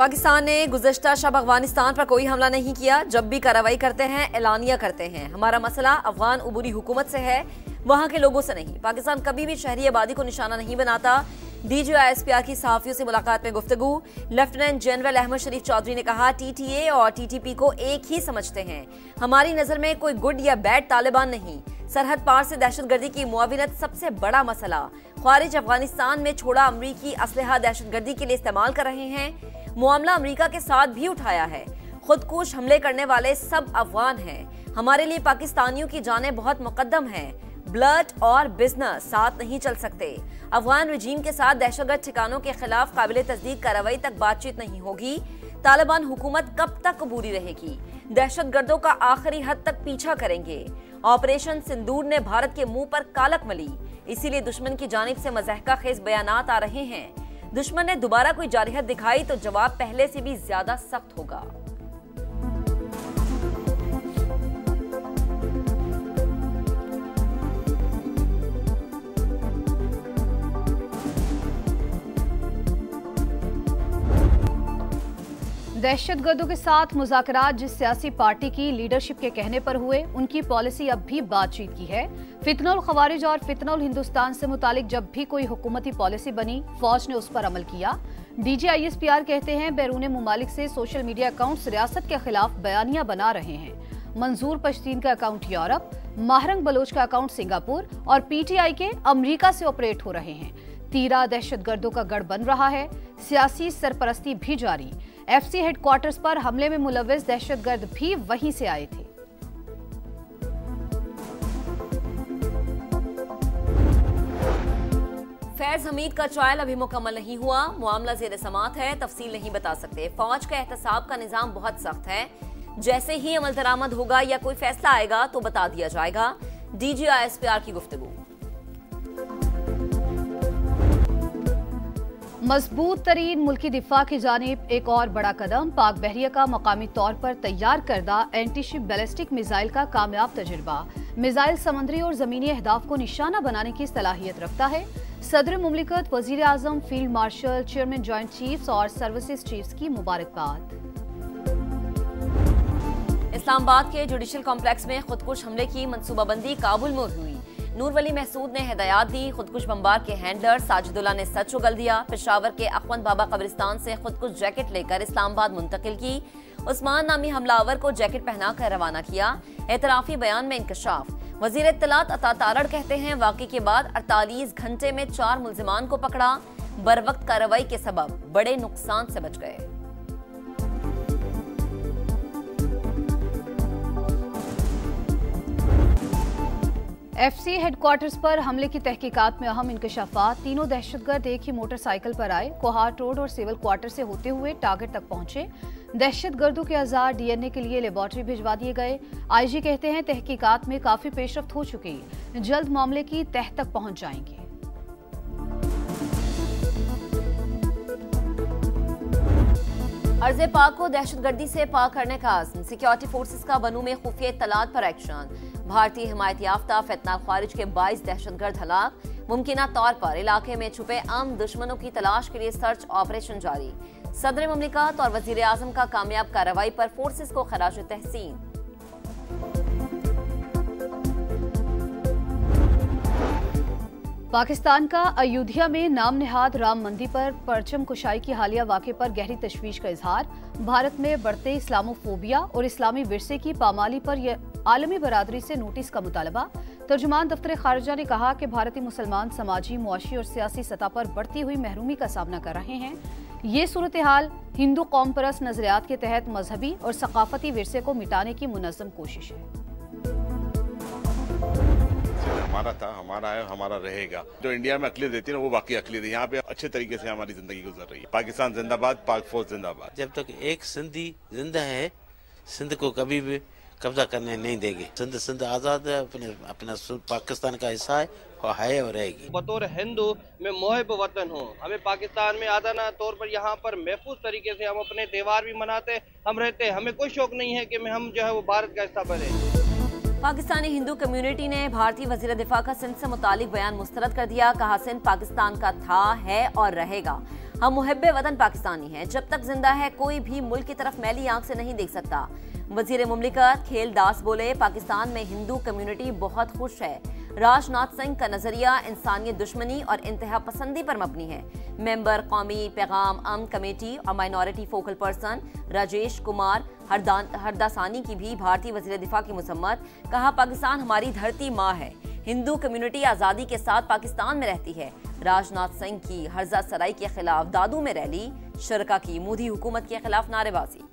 पाकिस्तान ने गुज़श्ता शब अफगानिस्तान पर कोई हमला नहीं किया। जब भी कार्रवाई करते हैं एलानिया करते हैं। हमारा मसला अफगान उबूरी हुकूमत से है, वहां के लोगों से नहीं। पाकिस्तान कभी भी शहरी आबादी को निशाना नहीं बनाता। DGISPR की सहाफियों से मुलाकात में गुफ्तगू। लेफ्टिनेंट जनरल अहमद शरीफ चौधरी ने कहा, TTA और TTP को एक ही समझते हैं। हमारी नजर में कोई गुड या बैड तालिबान नहीं। सरहद पार से दहशतगर्दी की मुआविनत सबसे बड़ा मसला। ख्वारिज अफगानिस्तान में छोड़ा अमरीकी असलहा दहशतगर्दी के लिए इस्तेमाल कर रहे हैं। मामला अमेरिका के साथ भी उठाया है। खुदकुश हमले करने वाले सब अफगान हैं। हमारे लिए पाकिस्तानियों की जानें बहुत मुकद्दम हैं। ब्लड और बिजनेस साथ नहीं चल सकते। अफगान रजीम के साथ दहशतगर्द ठिकानों के खिलाफ काबिल तस्दीक कार्रवाई तक बातचीत नहीं होगी। तालिबान हुकूमत कब तक अबूरी रहेगी? दहशतगर्दों का आखिरी हद तक पीछा करेंगे। ऑपरेशन सिंदूर ने भारत के मुंह पर कालक मली, इसीलिए दुश्मन की जानिब से मज़हका खेज बयानात आ रहे हैं। दुश्मन ने दोबारा कोई जारहियत दिखाई तो जवाब पहले से भी ज्यादा सख्त होगा। दहशतगर्दों के साथ मुज़ाकरात जिस सियासी पार्टी की लीडरशिप के कहने पर हुए, उनकी पॉलिसी अब भी बातचीत की है। फितनुल खवारिज और फितनुल हिंदुस्तान से मुतालिक जब भी कोई हुकूमती पॉलिसी बनी, फौज ने उस पर अमल किया। DGISPR कहते हैं, बैरून मुमालिक से सोशल मीडिया अकाउंट्स रियासत के खिलाफ बयानियां बना रहे हैं। मंजूर पश्तीन का अकाउंट यूरोप, माहरंग बलोच का अकाउंट सिंगापुर और PTI के अमरीका से ऑपरेट हो रहे हैं। तीरा दहशतगर्दों का गढ़ बन रहा है। सियासी सरपरस्ती भी जारी। FC हेडक्वार्टर्स पर हमले में मुलव्विस दहशतगर्द भी वहीं से आए थे। फैज हमीद का ट्रायल अभी मुकम्मल नहीं हुआ। मामला जेर समात है, तफसील नहीं बता सकते। फौज का एहतसाब का निजाम बहुत सख्त है। जैसे ही अमल दरामद होगा या कोई फैसला आएगा तो बता दिया जाएगा। DGISPR की गुफ्तगू। मजबूत तरीन मुल्की दिफा की जानिब एक और बड़ा कदम। पाक बहरिया का मकामी तौर पर तैयार करदा एंटीशिप बैलिस्टिक मिसाइल का कामयाब तजुर्बा। मिसाइल समंदरी और जमीनी अहदाफ को निशाना बनाने की सलाहियत रखता है। सदर मुमलिकत, वजीर आजम, field marshal, chairman joint chiefs और सर्विसेज चीफ्स की मुबारकबाद। इस्लामाबाद के जुडिशल कॉम्प्लेक्स में खुदकुश हमले की मंसूबाबंदी काबुल में हुई। नूर वली महसूद ने हिदायत दी। खुदकुश बम्बार के हैंडलर साजिदुल्लाह ने सच उगल दिया। पेशावर के अखवंद बाबा कब्रिस्तान से खुदकुश जैकेट लेकर इस्लामाबाद मुंतकिल की। उस्मान नामी हमलावर को जैकेट पहनाकर रवाना किया। एतराफी बयान में इंकशाफ। वजीर इत्तलात अता तारड़ कहते हैं, वाक़े के बाद 48 घंटे में 4 मुल्जिमान को पकड़ा। बरवक्त कार्रवाई के सबब बड़े नुकसान से बच गए। FC हेडक्वार्टर्स पर हमले की तहकीकात में अहम इंकशाफात। तीनों दहशतगर्द एक ही मोटरसाइकिल पर आए। कोहाट रोड और सिविल क्वार्टर से होते हुए टारगेट तक पहुंचे। दहशतगर्दों के औजार DNA के लिए लेबॉर्ट्री भिजवा दिए गए। IG कहते हैं, तहकीकात में काफी पेशरफ्त हो चुकी, जल्द मामले की तह तक पहुंच जाएंगे। अर्ज़े पाक को दहशतगर्दी से पाक करने का आज़म। सिक्योरिटी फोर्सेस का बनू में खुफिया इत्तलात पर एक्शन। भारतीय हिमायत याफ्ता फितना खारिज के 22 दहशतगर्द हलाक। मुमकिना तौर पर इलाके में छुपे आम दुश्मनों की तलाश के लिए सर्च ऑपरेशन जारी। सदर मुमलिकत और वजीर आजम का कामयाब कार्रवाई पर फोर्सेस को खराज तहसीन। पाकिस्तान का अयोध्या में नाम निहाद राम मंदिर पर परचम कुशाई की हालिया वाक़े पर गहरी तशवीश का इजहार। भारत में बढ़ते इस्लामोफोबिया और इस्लामी विरसे की पामाली पर आलमी बरादरी से नोटिस का मुतालबा। तर्जुमान दफ्तर खारजा ने कहा कि भारतीय मुसलमान समाजी, मुआशी और सियासी सतह पर बढ़ती हुई महरूमी का सामना कर रहे हैं। ये सूरत हाल हिंदू कौम परस्त नजरियात के तहत मजहबी और सकाफती विरसे को मिटाने की मुनज़्ज़म कोशिश है। हमारा था, हमारा है, हमारा रहेगा। जो इंडिया में अकलियत देती है ना, वो बाकी अकलियत है। यहाँ पे अच्छे तरीके से हमारी जिंदगी गुजर रही है। पाकिस्तान जिंदाबाद, पाक फौज जिंदाबाद। जब तक एक सिंधी जिंदा है, सिंध को कभी भी कब्जा करने नहीं देंगे। सिंध आजाद है, अपना पाकिस्तान का हिस्सा है और रहेगी। बतौर हिंदू मैं मोहब वतन हूँ। हमें पाकिस्तान में आजाना तौर पर यहाँ पर महफूज तरीके से हम अपने त्यौहार भी मनाते, हम रहते। हमें कोई शौक नहीं है कि हम जो है वो भारत का हिस्सा बने। पाकिस्तानी हिंदू कम्युनिटी ने भारतीय वजीर दिफा का सिंध से मुतालिक बयान मुस्तरद कर दिया। कहा, सिंध पाकिस्तान का था, है और रहेगा। हम मुहब्बे वतन पाकिस्तानी हैं। जब तक जिंदा है कोई भी मुल्क की तरफ मैली आंख से नहीं देख सकता। वजीर मुमलिकत खेल दास बोले, पाकिस्तान में हिंदू कम्युनिटी बहुत खुश है। राजनाथ सिंह का नजरिया इंसानियत दुश्मनी और इंतहा पसंदी पर मबनी है। मेंबर कौमी पैगाम अमन कमेटी और minority focal person Rajesh Kumar Hardasani की भी भारतीय वजीर दिफा की मुसम्मत। कहा, पाकिस्तान हमारी धरती माँ है। हिंदू कम्युनिटी आज़ादी के साथ पाकिस्तान में रहती है। राजनाथ सिंह की हर्जा सराई के खिलाफ दादू में रैली, शरका की मोदी हुकूमत के खिलाफ नारेबाजी।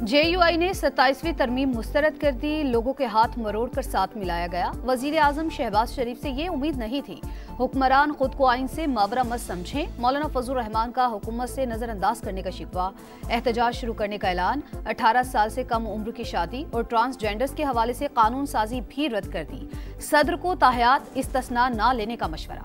JUI ने 27वीं तरमीम मुस्तरद कर दी। लोगों के हाथ मरोड़ कर साथ मिलाया गया। वजीर आजम शहबाज शरीफ से ये उम्मीद नहीं थी। हुक्मरान खुद को आइन से मावरा मत समझें। मौलाना फजल रहमान का हुकूमत से नजरअंदाज करने का शिकवा। एहतजाज शुरू करने का ऐलान। 18 साल से कम उम्र की शादी और ट्रांसजेंडर्स के हवाले से कानून साजी भी रद्द कर दी। सदर को ताहयात इस्तिस्ना न लेने का मशवरा।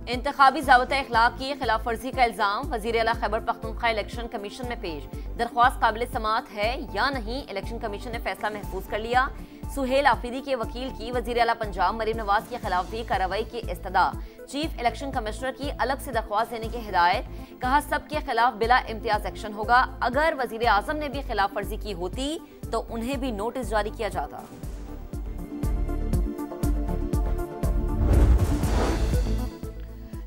इंतखाबी ज़ाब्ता इखलाक की खिलाफ वर्जी का इल्जाम वज़ीर आला खैबर पख्तूनख्वा इलेक्शन कमीशन में पेश। दरख्वास्त काबिल समाअत है या नहीं, इलेक्शन कमीशन ने फैसला महफूज कर लिया। सुहेल आफरीदी के वकील की वज़ीर आला पंजाब मरीम नवाज के खिलाफ भी कार्रवाई की इस्तदा। चीफ इलेक्शन कमिश्नर की अलग से दरख्वास्त देने की हिदायत। कहा, सबके खिलाफ बिला इम्तियाज एक्शन होगा। अगर वज़ीर आज़म ने भी खिलाफ वर्जी की होती तो उन्हें भी नोटिस जारी किया जाता।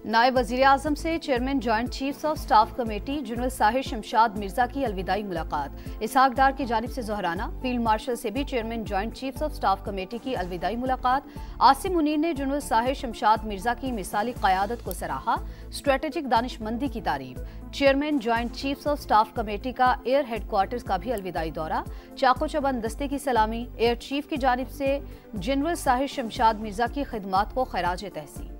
नायब वज़ीर आज़म से chairman joint chiefs of staff committee general Sahir Shamshad Mirza की अलविदाई मुलाकात। इसहाक डार की जानिब से दोहराना। फील्ड मार्शल से भी chairman joint chiefs of staff committee की अलविदाई मुलाकात। आसिम मुनीर ने जनरल साहिर शमशाद मिर्जा की मिसाली क़यादत को सराहा। स्ट्रेटेजिक दानिशमंदी की तारीफ। Chairman joint chiefs of staff committee का एयर हेडक्वार्टर्स का भी अलविदाई दौरा। चाको चबंद दस्ते की सलामी। एयर चीफ की जानिब से जनरल साहिर शमशाद मिर्जा की खिदमात को खराज तहसीन।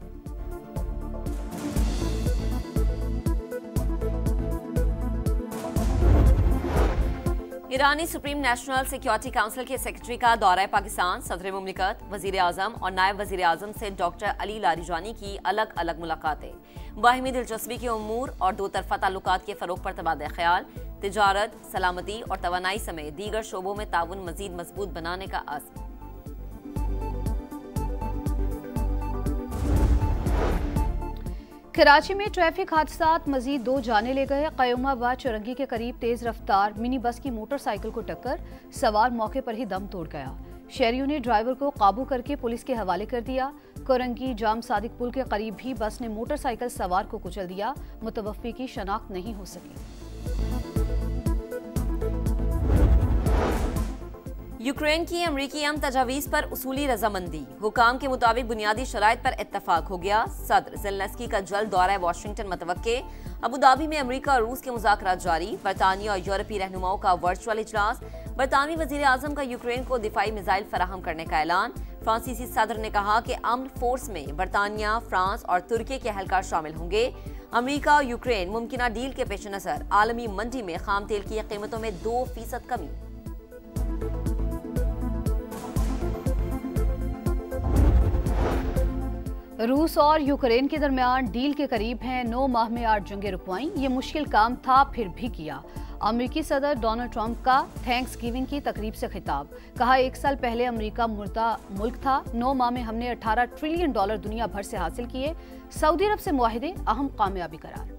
ईरानी सुप्रीम नेशनल सिक्योरिटी काउंसिल के सेक्रेटरी का दौरा पाकिस्तान। सदर मुमलिकत, वजीर आजम और नायब वजीर आजम से डॉक्टर अली लारीजानी की अलग अलग मुलाकातें। बाहिमी दिलचस्पी के उमूर और दो तरफा ताल्लुकात के फरोग पर तबादला ख्याल। तिजारत, सलामती और तवानाई समेत दीगर शोबों में ताउन मजीद मजबूत बनाने का आज़म। कराची में ट्रैफिक हादसात मजीद 2 जाने ले गए। कयूमाबाद चौरंगी के करीब तेज रफ्तार मिनी बस की मोटरसाइकिल को टक्कर, सवार मौके पर ही दम तोड़ गया। शहरियों ने ड्राइवर को काबू करके पुलिस के हवाले कर दिया। कोरंगी जाम सादिक पुल के करीब भी बस ने मोटरसाइकिल सवार को कुचल दिया। मुतवफ़्फ़ी की शनाख्त नहीं हो सकी। यूक्रेन की अमरीकी अमन तजावीज़ पर उसूली रजामंदी। हुकाम के मुताबिक बुनियादी शराइत पर इत्तफाक हो गया। सदर ज़ेलेंस्की का जल्द दौरा वाशिंगटन मतवक्के। अबू धाबी में अमरीका और रूस के मुज़ाकरात जारी। बरतानिया और यूरोपीय रहनुमाओं का वर्चुअल इजलास। बरतानवी वज़ीर आज़म का यूक्रेन को दिफाई मिसाइल फराहम करने का ऐलान। फ्रांसीसी सदर ने कहा कि आर्म्ड फोर्स में बरतानिया, फ्रांस और तुर्की के एहलकार शामिल होंगे। अमरीका और यूक्रेन मुमकिना डील के पेश नज़र आलमी मंडी में खाम तेल की कीमतों में 2% कमी। रूस और यूक्रेन के दरमियान डील के करीब हैं। 9 माह में 8 जंगें रुकवाईं। ये मुश्किल काम था, फिर भी किया। अमेरिकी सदर डोनाल्ड ट्रंप का थैंक्स गिविंग की तकरीब से खिताब। कहा, 1 साल पहले अमेरिका मुर्दा मुल्क था। 9 माह में हमने $18 ट्रिलियन दुनिया भर से हासिल किए। सऊदी अरब से मुआहिदे अहम कामयाबी करार।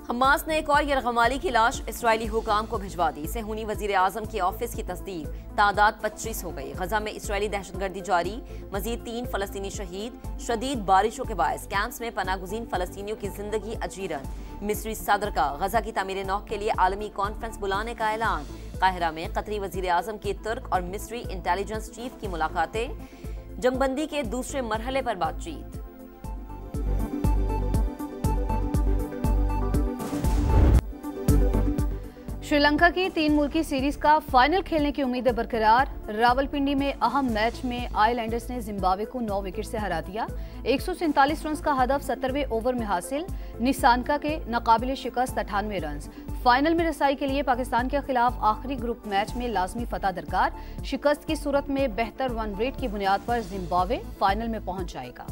हमास ने एक और यरगमाली की लाश इसराइली हुकाम को भिजवा दी। सेहूनी वजीर आजम के ऑफिस की तस्दीक। तादाद 25 हो गई। गजा में इसराइली दहशतगर्दी जारी। मजीद 3 फलस्तीनी शहीद। शदीद बारिशों के बायस कैंप्स में पनागुजीन फलस्तीनियों की जिंदगी अजीरन। मिस्री सदर का गजा की तामीर नौ के लिए आलमी कॉन्फ्रेंस बुलाने का ऐलान। काहिरा में कतरी वजीर आजम की तुर्क और मिस्री इंटेलिजेंस चीफ की मुलाकातें। जंगबंदी के दूसरे मरहले पर बातचीत। श्रीलंका की 3 मुल्की सीरीज का फाइनल खेलने की उम्मीदें बरकरार। रावलपिंडी में अहम मैच में आइलैंडर्स ने जिम्बाब्वे को 9 विकेट से हरा दिया। 147 रन का हदफ 17वें ओवर में हासिल। निशानका के नाकाबिले शिकस्त 98 रन। फाइनल में रसाई के लिए पाकिस्तान के खिलाफ आखिरी ग्रुप मैच में लाजमी फतह दरकार। शिकस्त की सूरत में बेहतर रन रेट की बुनियाद पर जिम्बाब्वे फाइनल में पहुंच जाएगा।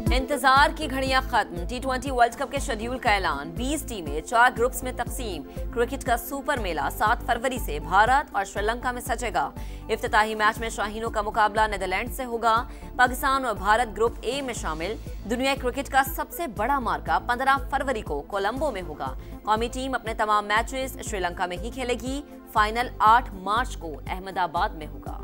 इंतजार की घड़ियां खत्म। T20 वर्ल्ड कप के शेड्यूल का ऐलान। 20 टीमें 4 ग्रुप्स में तकसीम। क्रिकेट का सुपर मेला 7 फरवरी से भारत और श्रीलंका में सजेगा। इफ्तिताही मैच में शाहीनों का मुकाबला नीदरलैंड से होगा। पाकिस्तान और भारत ग्रुप ए में शामिल। दुनिया क्रिकेट का सबसे बड़ा मार्का 15 फरवरी को कोलंबो में होगा। कौमी टीम अपने तमाम मैचेस श्रीलंका में ही खेलेगी। फाइनल 8 मार्च को अहमदाबाद में होगा।